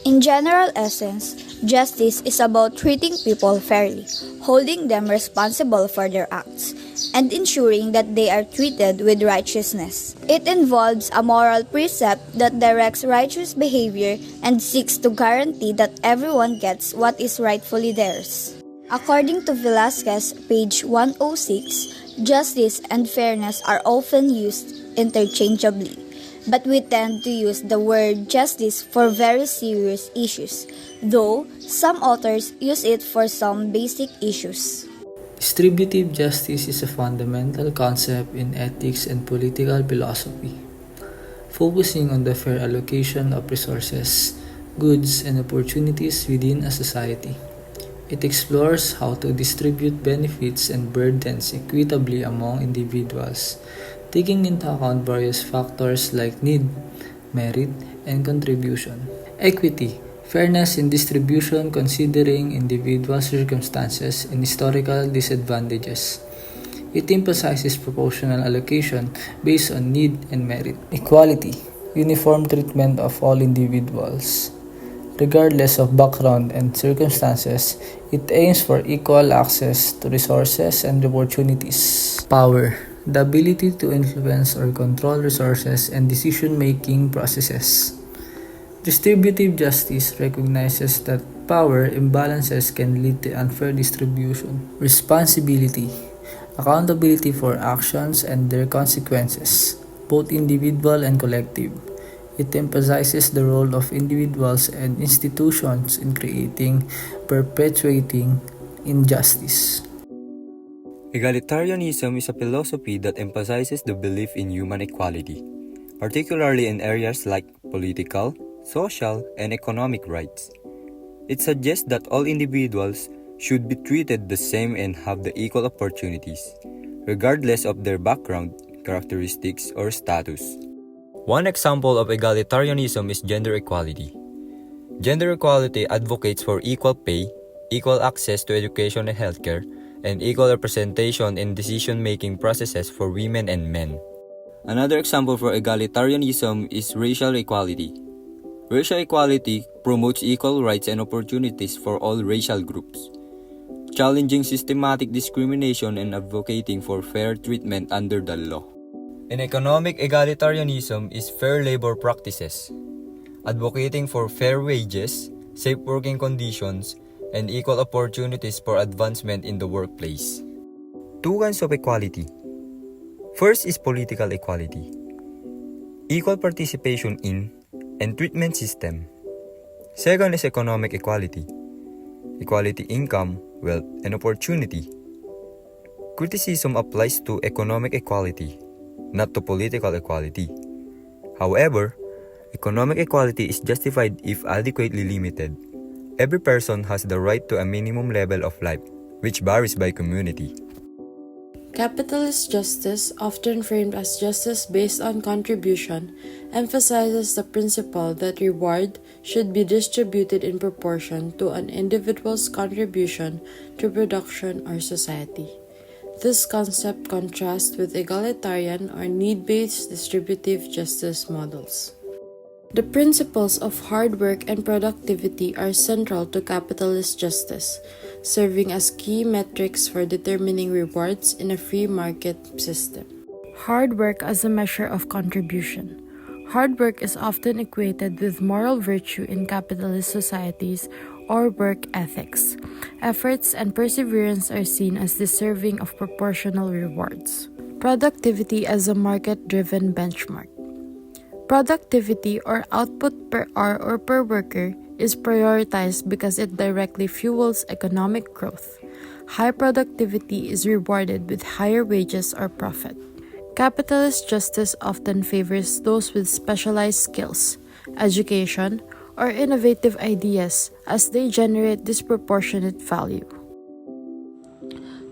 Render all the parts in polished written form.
In general essence, justice is about treating people fairly, holding them responsible for their acts, and ensuring that they are treated with righteousness. It involves a moral precept that directs righteous behavior and seeks to guarantee that everyone gets what is rightfully theirs. According to Velasquez, page 106, justice and fairness are often used interchangeably, but we tend to use the word justice for very serious issues, though some authors use it for some basic issues. Distributive justice is a fundamental concept in ethics and political philosophy, focusing on the fair allocation of resources, goods, and opportunities within a society. It explores how to distribute benefits and burdens equitably among individuals, taking into account various factors like need, merit, and contribution. Equity, fairness in distribution considering individual circumstances and historical disadvantages. It emphasizes proportional allocation based on need and merit. Equality, uniform treatment of all individuals. Regardless of background and circumstances, it aims for equal access to resources and opportunities. Power, the ability to influence or control resources and decision-making processes. Distributive justice recognizes that power imbalances can lead to unfair distribution. Responsibility, accountability for actions and their consequences, both individual and collective. It emphasizes the role of individuals and institutions in creating, perpetuating injustice. Egalitarianism is a philosophy that emphasizes the belief in human equality, particularly in areas like political, social, and economic rights. It suggests that all individuals should be treated the same and have the equal opportunities, regardless of their background, characteristics, or status. One example of egalitarianism is gender equality. Gender equality advocates for equal pay, equal access to education and healthcare, and equal representation in decision-making processes for women and men. Another example for egalitarianism is racial equality. Racial equality promotes equal rights and opportunities for all racial groups, challenging systematic discrimination and advocating for fair treatment under the law. In economic egalitarianism is fair labor practices, advocating for fair wages, safe working conditions, and equal opportunities for advancement in the workplace. Two kinds of equality. First is political equality, equal participation in and treatment system. Second is economic equality, equality income, wealth, and opportunity. Criticism applies to economic equality, not to political equality. However, economic equality is justified if adequately limited. Every person has the right to a minimum level of life, which varies by community. Capitalist justice, often framed as justice based on contribution, emphasizes the principle that reward should be distributed in proportion to an individual's contribution to production or society. This concept contrasts with egalitarian or need-based distributive justice models. The principles of hard work and productivity are central to capitalist justice, serving as key metrics for determining rewards in a free market system. Hard work as a measure of contribution. Hard work is often equated with moral virtue in capitalist societies or work ethics. Efforts and perseverance are seen as deserving of proportional rewards. Productivity as a market-driven benchmark. Productivity or output per hour or per worker is prioritized because it directly fuels economic growth. High productivity is rewarded with higher wages or profit. Capitalist justice often favors those with specialized skills, education, or innovative ideas as they generate disproportionate value.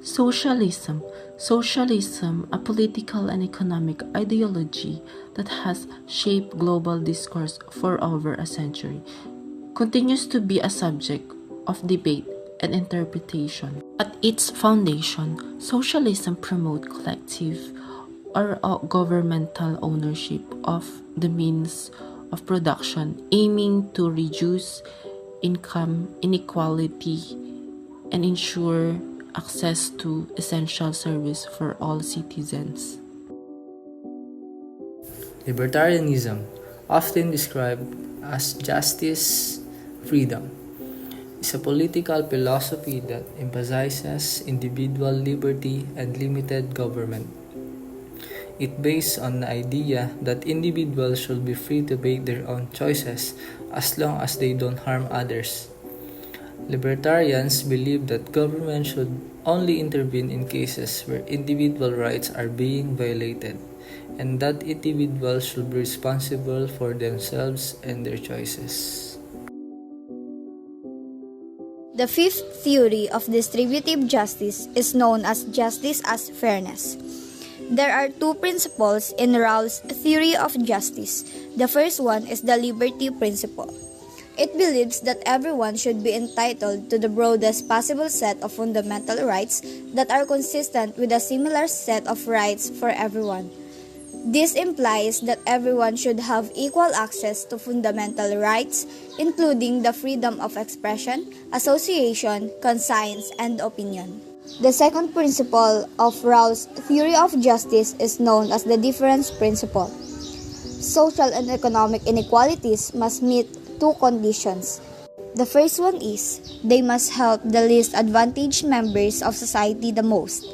Socialism. Socialism, a political and economic ideology that has shaped global discourse for over a century, continues to be a subject of debate and interpretation. At its foundation, socialism promotes collective or governmental ownership of the means of production, aiming to reduce income inequality and ensure access to essential service for all citizens. Libertarianism, often described as justice, freedom, is a political philosophy that emphasizes individual liberty and limited government. It based on the idea that individuals should be free to make their own choices as long as they don't harm others. Libertarians believe that government should only intervene in cases where individual rights are being violated, and that individuals should be responsible for themselves and their choices. The fifth theory of distributive justice is known as justice as fairness. There are two principles in Rawls' theory of justice. The first one is the liberty principle. It believes that everyone should be entitled to the broadest possible set of fundamental rights that are consistent with a similar set of rights for everyone. This implies that everyone should have equal access to fundamental rights, including the freedom of expression, association, conscience, and opinion. The second principle of Rawls' theory of justice is known as the difference principle. Social and economic inequalities must meet two conditions. The first one is they must help the least advantaged members of society the most.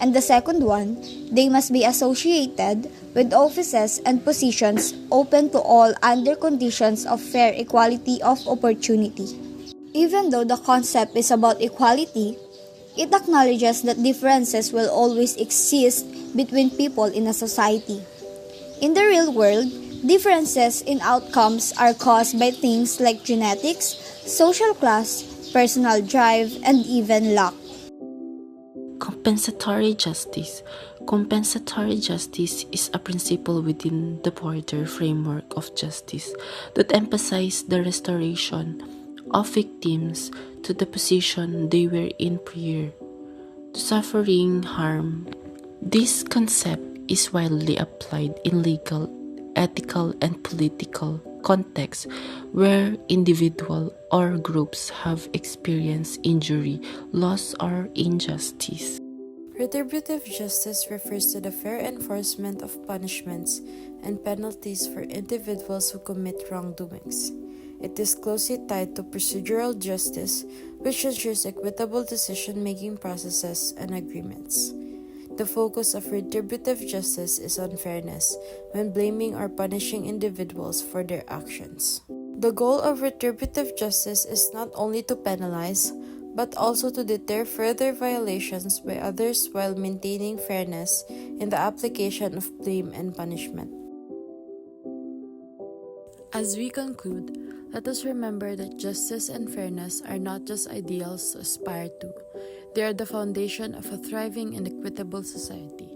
And the second one, they must be associated with offices and positions open to all under conditions of fair equality of opportunity. Even though the concept is about equality, it acknowledges that differences will always exist between people in a society. In the real world, differences in outcomes are caused by things like genetics, social class, personal drive, and even luck. Compensatory justice. Compensatory justice is a principle within the broader framework of justice that emphasizes the restoration of victims to the position they were in prior to suffering harm. This concept is widely applied in legal, ethical, and political contexts where individuals or groups have experienced injury, loss, or injustice. Retributive justice refers to the fair enforcement of punishments and penalties for individuals who commit wrongdoings. It is closely tied to procedural justice, which ensures equitable decision-making processes and agreements. The focus of retributive justice is on fairness when blaming or punishing individuals for their actions. The goal of retributive justice is not only to penalize, but also to deter further violations by others while maintaining fairness in the application of blame and punishment. As we conclude, let us remember that justice and fairness are not just ideals to aspire to. They are the foundation of a thriving and equitable society.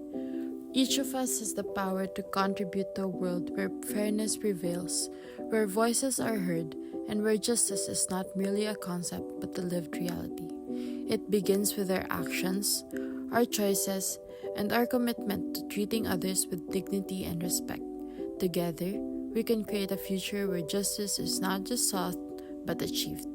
Each of us has the power to contribute to a world where fairness prevails, where voices are heard, and where justice is not merely a concept but a lived reality. It begins with our actions, our choices, and our commitment to treating others with dignity and respect. Together, we can create a future where justice is not just sought but achieved.